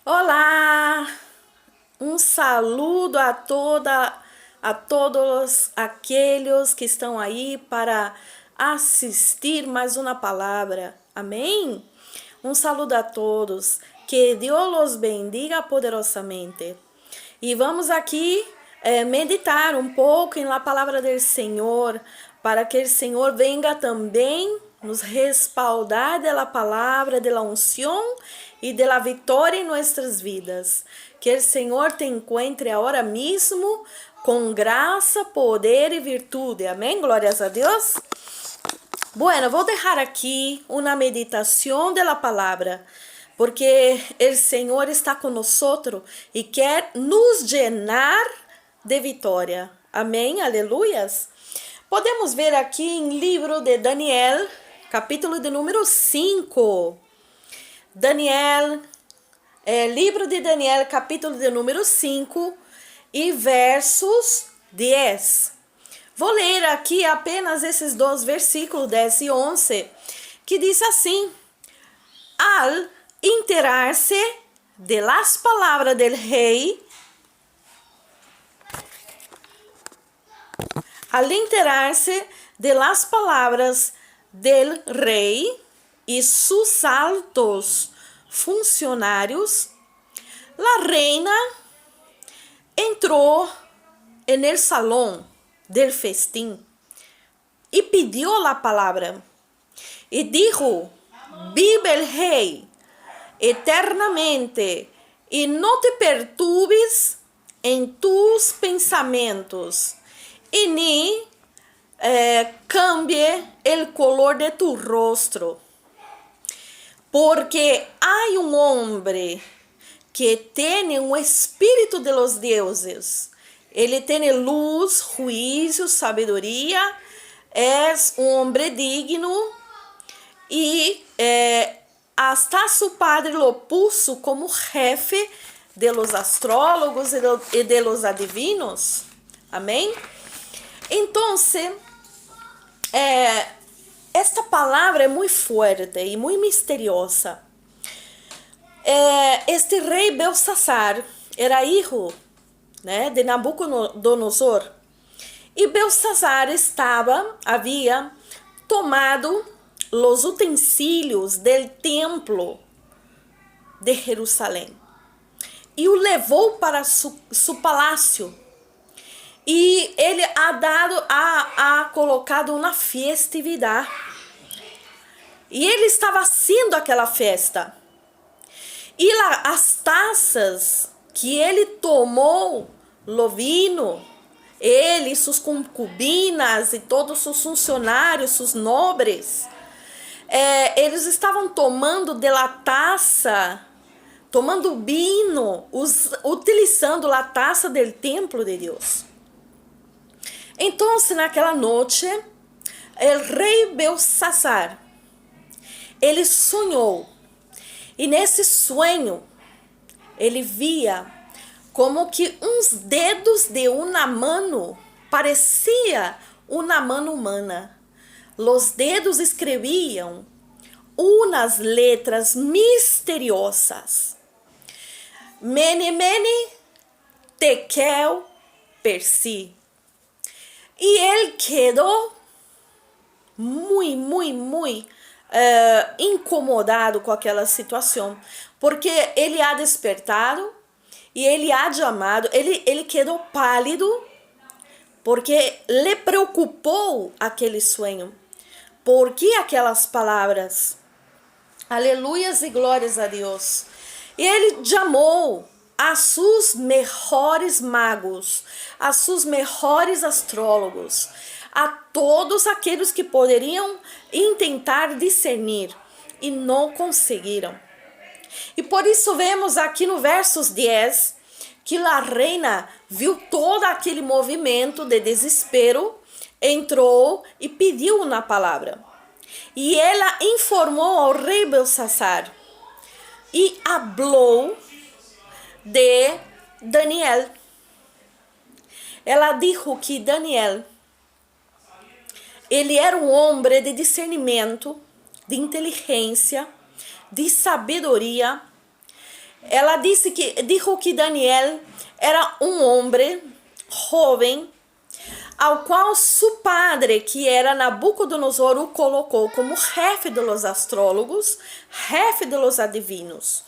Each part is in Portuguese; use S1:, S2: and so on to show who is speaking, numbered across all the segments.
S1: Olá! Um saludo a todos aqueles que estão aí para assistir mais uma palavra. Amém? Um saludo a todos. Que Deus os bendiga poderosamente. E vamos aqui meditar um pouco na palavra do Senhor, para que o Senhor venga também nos respaldar da palavra, da unção e da vitória em nossas vidas. Que o Senhor te encontre agora mesmo com graça, poder e virtude. Amém? Glórias a Deus. Bueno, vou deixar aqui uma meditação da palavra, porque o Senhor está conosco e quer nos llenar de vitória. Amém? Aleluias. Podemos ver aqui em livro de Daniel, capítulo de número 5. Livro de Daniel, capítulo de número 5 e versos 10. Vou ler aqui apenas esses dois versículos, 10 e 11, que diz assim: Al enterar-se de las palabras del rey, al enterar-se de las palabras del rey y sus altos funcionarios, la reina entró en el salón del festín y pidió la palabra y dijo: vive el rey eternamente y no te perturbes en tus pensamientos y ni cambie el color de tu rostro, porque hay un hombre que tiene un espíritu de los dioses. Ele tem luz, juízo, sabedoria, é um homem digno e hasta su padre lo puso como jefe de los astrólogos e de los adivinos. Amém? Então, esta palavra é muito forte e muito misteriosa. Este rei Belsassar era filho, de Nabucodonosor, e Belsassar havia tomado os utensílios do templo de Jerusalém e o levou para seu palácio, e ele ha colocado uma festividade, e ele estava haciendo aquela festa, e as taças que ele tomou, o vinho, ele, suas concubinas e todos os funcionários, seus nobres, eles estavam tomando da taça, tomando vinho, utilizando a taça do templo de Deus. Então, naquela noite, o rei Belsassar, ele sonhou, e nesse sonho, ele via como que uns dedos de uma mano, parecia uma mano humana. Os dedos escreviam umas letras misteriosas. Mene, mene, tekel, persi. E ele quedou muito incomodado com aquela situação, porque ele ha despertado e ele ha chamado, ele quedou pálido, porque lhe preocupou aquele sonho. Por que aquelas palavras? Aleluias e glórias a Deus. E ele chamou a seus melhores magos, a seus melhores astrólogos, a todos aqueles que poderiam tentar discernir e não conseguiram. E por isso vemos aqui no versos 10 que a reina viu todo aquele movimento de desespero, entrou e pediu uma palavra. E ela informou ao rei Belsassar e falou de Daniel. Ela disse que Daniel, ele era um homem de discernimento, de inteligência, de sabedoria, ela dijo que Daniel era um homem jovem, ao qual su padre, que era Nabucodonosor, o colocou como jefe dos astrólogos, jefe dos adivinos.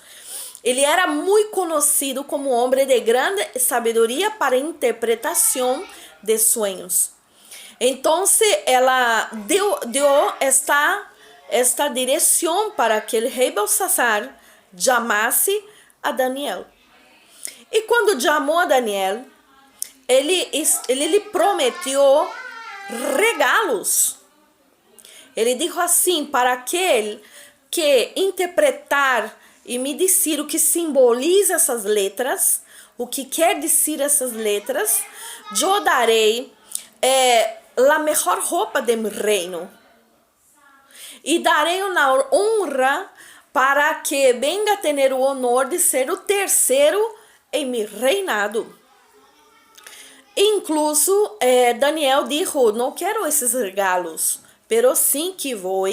S1: Ele era muito conhecido como homem de grande sabedoria para interpretação de sonhos. Então, ela deu esta direção para que o rei Belsazar chamasse a Daniel. E quando chamou a Daniel, ele lhe prometeu regalos. Ele disse assim: para aquele que interpretar e me dizer o que simboliza essas letras, o que quer dizer essas letras, eu darei a melhor roupa de meu reino. E darei uma honra para que venga a ter o honor de ser o terceiro em meu reinado. Incluso Daniel disse: não quero esses regalos, pero sim que vou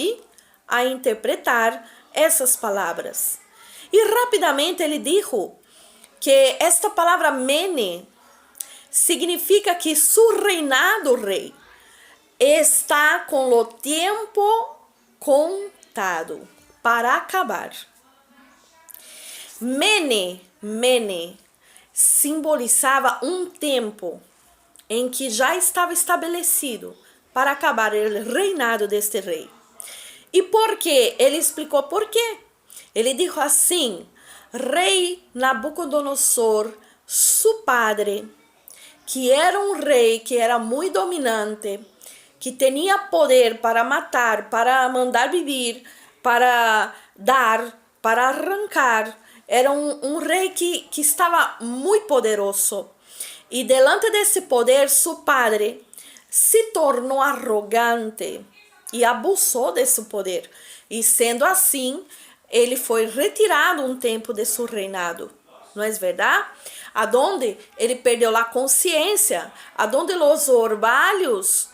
S1: a interpretar essas palavras. E rapidamente ele disse que esta palavra mene significa que su reinado, rei, está com o tempo contado para acabar. Mene simbolizava um tempo em que já estava estabelecido para acabar o reinado deste rei. E por quê? Ele explicou por quê. Ele disse assim: rei Nabucodonosor, su padre, que era um rei que era muito dominante, que tinha poder para matar, para mandar viver, para dar, para arrancar, era um rei que estava muito poderoso. E delante desse poder, su padre se tornou arrogante e abusou desse poder. E sendo assim, ele foi retirado um tempo de seu reinado. Não é verdade? Aonde ele perdeu a consciência, aonde os orvalhos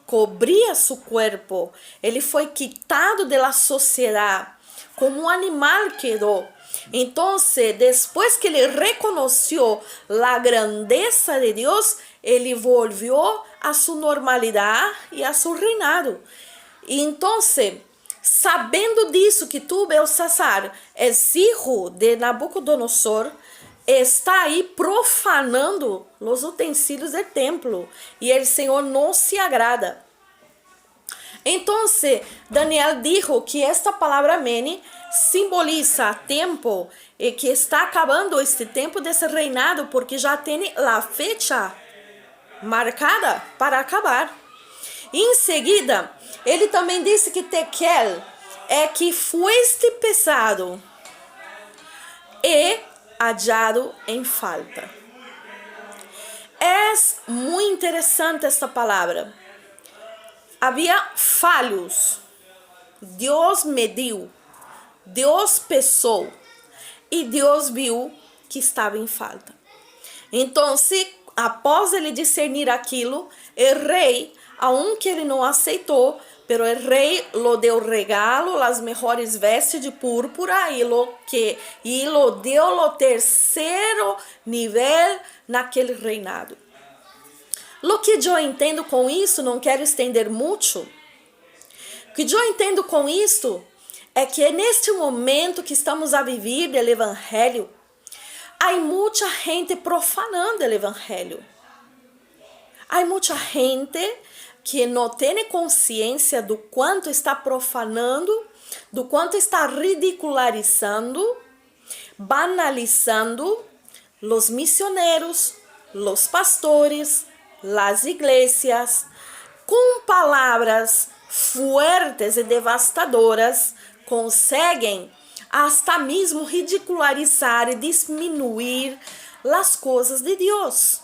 S1: cobria seu corpo, ele foi quitado da sociedade, como um animal quedou. Então, depois que ele reconheceu a grandeza de Deus, ele volviu a sua normalidade e a seu reinado. Então, sabendo disso, que tu, Belsazar, és filho de Nabucodonosor, está aí profanando os utensílios do templo, e o Senhor não se agrada. Então, Daniel disse que esta palavra mene simboliza tempo e que está acabando este tempo desse reinado, porque já tem a fecha marcada para acabar. E em seguida, ele também disse que Tekel é que fueste pesado e hallado em falta. É muito interessante esta palavra. Havia falhos. Deus mediu, Deus pesou e Deus viu que estava em falta. Então, após ele discernir aquilo, o rei, aunque ele não aceitou, pero o rei lo deu regalo, as melhores vestes de púrpura e lo deu o terceiro nível naquele reinado. Lo que eu entendo com isso, não quero estender muito, o que eu entendo com isso é que neste momento que estamos a viver do evangelho, há muita gente profanando o evangelho. Há muita gente que não tem consciência do quanto está profanando, do quanto está ridicularizando, banalizando os missionários, os pastores, as igrejas, com palavras fuertes e devastadoras, conseguem hasta mesmo ridicularizar e diminuir as coisas de Deus.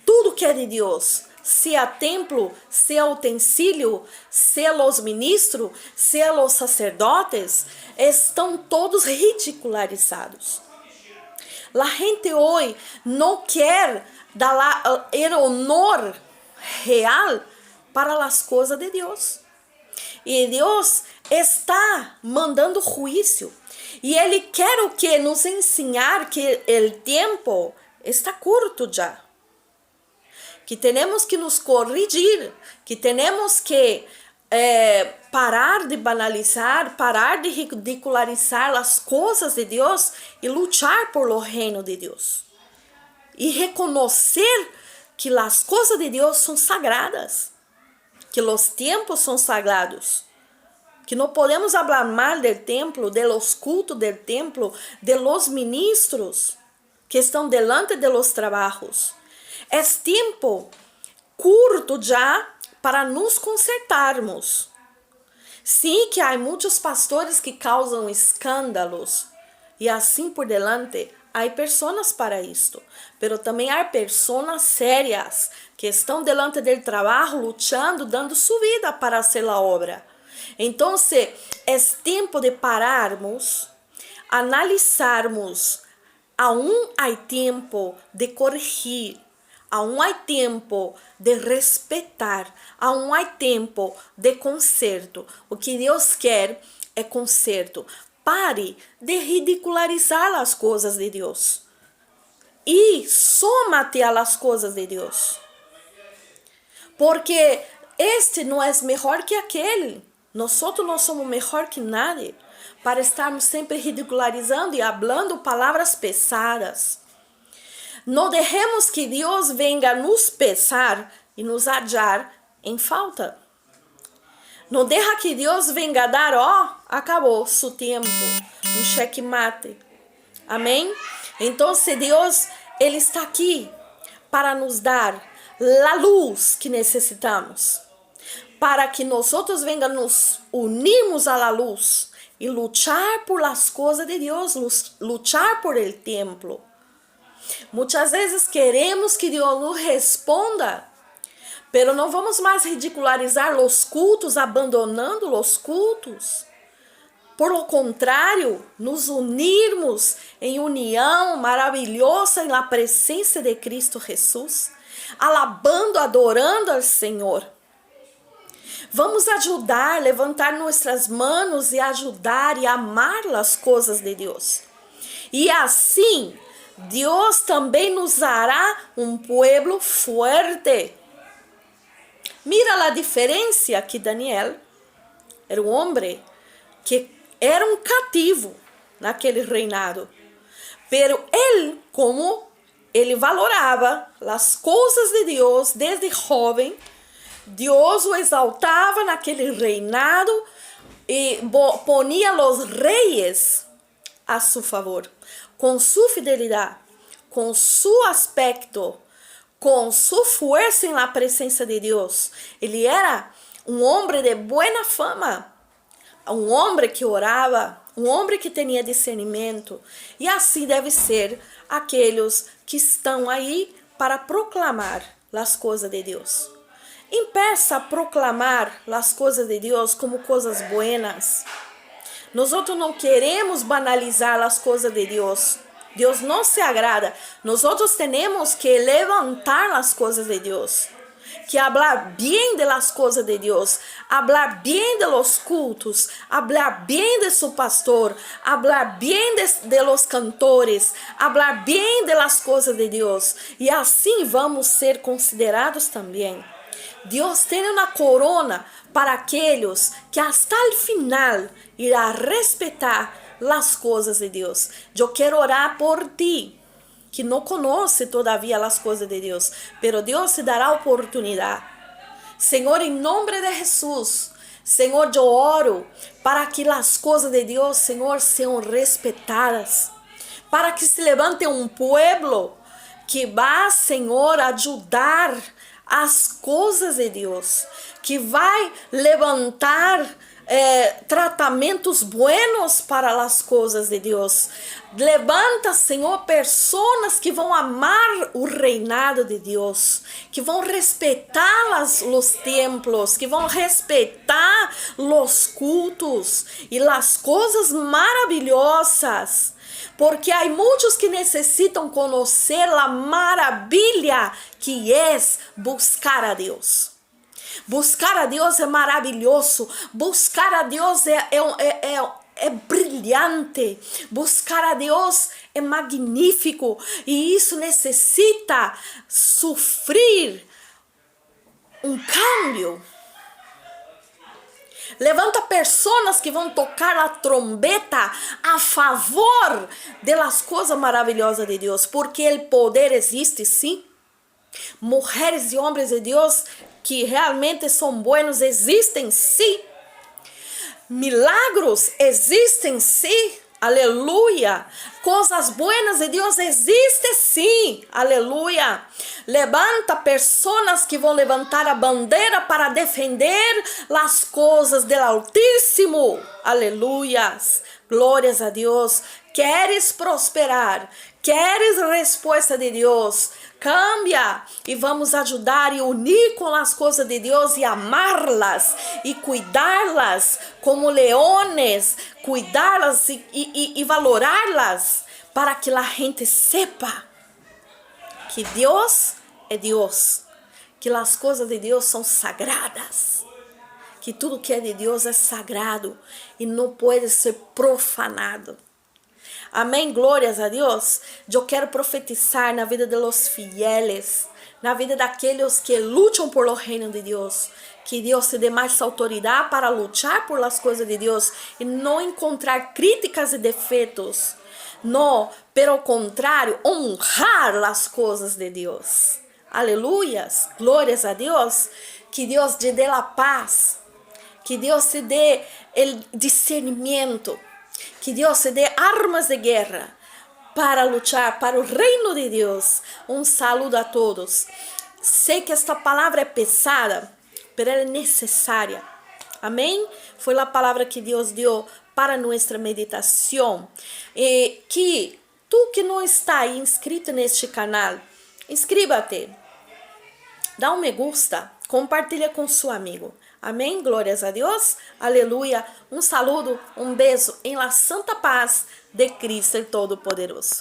S1: Tudo que é de Deus, seja templo, seja utensílio, seja os ministros, seja os sacerdotes, estão todos ridicularizados. A gente hoje não quer dar o honor real para as coisas de Deus. E Deus está mandando juízo. E Ele quer o que? Nos ensinar que o tempo está curto já. Que temos que nos corrigir, que temos que parar de banalizar, parar de ridicularizar as coisas de Deus e lutar por o reino de Deus. E reconhecer que as coisas de Deus são sagradas, que os tempos são sagrados, que não podemos falar mal do templo, de los cultos do templo, de los ministros que estão delante de los trabalhos. É tempo curto já para nos consertarmos. Sim, que há muitos pastores que causam escândalos e assim por delante. Há pessoas para isto, pero também há pessoas sérias que estão delante do trabalho, lutando, dando sua vida para fazer a obra. Então, é tempo de pararmos, analisarmos. Aún há tempo de corrigir, aún há tempo de respeitar, aún há tempo de conserto. O que Deus quer é conserto. Pare de ridicularizar as coisas de Deus e soma-te às coisas de Deus, porque este não é melhor que aquele. Nós não somos melhor que nadie para estarmos sempre ridicularizando e falando palavras pesadas. Não deixemos que Deus venga nos pesar e nos achar em falta. Não deixa que Deus venga dar, acabou seu tempo, um checkmate. Amém? Então, Deus, Ele está aqui para nos dar a luz que necessitamos, para que nós venhamos nos unirmos à luz e lutar por as coisas de Deus, lutar por el templo. Muitas vezes queremos que Deus nos responda, pero não vamos mais ridicularizar os cultos, abandonando os cultos. Por lo contrário, nos unirmos em união maravilhosa na presença de Cristo Jesus, alabando, adorando ao Senhor. Vamos ajudar, levantar nossas mãos e ajudar e amar as coisas de Deus. E assim, Deus também nos dará um povo forte. Mira a diferença que Daniel era um homem que era um cativo naquele reinado. Pero ele, como ele valorava as coisas de Deus desde jovem, Deus o exaltava naquele reinado e ponia os reis a seu favor, com sua fidelidade, com seu aspecto, com sua força na presença de Deus. Ele era um homem de boa fama, um homem que orava, um homem que tinha discernimento. E assim deve ser aqueles que estão aí para proclamar as coisas de Deus. Empeça a proclamar as coisas de Deus como coisas buenas. Nós não queremos banalizar as coisas de Deus. Deus não se agrada. Nós temos que levantar as coisas de Deus, que hablar bem de las coisas de Deus, hablar bem de los cultos, hablar bem de su pastor, hablar bem de los cantores, hablar bem de las coisas de Deus. E assim vamos ser considerados também. Deus tem uma corona para aqueles que até o final irá respeitar as coisas de Deus. Eu quero orar por ti, que não conhece todavia as coisas de Deus, pero Deus te dará oportunidade. Senhor, em nome de Jesus, Senhor, eu oro para que as coisas de Deus, Senhor, sejam respeitadas, para que se levante um povo que vá, Senhor, ajudar as coisas de Deus, que vai levantar tratamentos buenos para as coisas de Deus. Levanta, Senhor, pessoas que vão amar o reinado de Deus, que vão respeitar os templos, que vão respeitar os cultos e as coisas maravilhosas. Porque há muitos que necessitam conhecer a maravilha que é buscar a Deus. Buscar a Deus é maravilhoso. Buscar a Deus é brilhante, buscar a Deus é magnífico, e isso necessita sofrer um cambio. Levanta pessoas que vão tocar a trombeta a favor das coisas maravilhosas de Deus, porque o poder existe, sim. Mulheres e homens de Deus que realmente são buenos existem, sim. Milagros existem, sim. Aleluia. Coisas buenas de Deus existem, sim. Aleluia. Levanta pessoas que vão levantar a bandeira para defender as coisas do Altíssimo. Aleluia. Glórias a Deus. Queres prosperar? Queres resposta de Deus? Cambia e vamos ajudar e unir com as coisas de Deus e amá-las e cuidá-las como leones, cuidá-las e valorá-las para que a gente sepa que Deus é Deus, que as coisas de Deus são sagradas, que tudo que é de Deus é sagrado e não pode ser profanado. Amém, glórias a Deus. Eu quero profetizar na vida de los fieles, na vida daqueles que lutam por o reino de Deus, que Deus te dê mais autoridade para lutar por las coisas de Deus e não encontrar críticas e defeitos, não, pelo contrário, honrar as coisas de Deus. Aleluias, glórias a Deus. Que Deus te dê a paz, que Deus te dê o discernimento, que Deus te dê armas de guerra para lutar para o reino de Deus. Um saludo a todos. Sei que esta palavra é pesada, mas ela é necessária. Amém? Foi a palavra que Deus deu para nossa meditação. E que tu que não está inscrito neste canal, inscríbete. Dá um me gusta, compartilha com seu amigo. Amém? Glórias a Deus. Aleluia. Um saludo, um beijo em la santa paz de Cristo el Todo-Poderoso.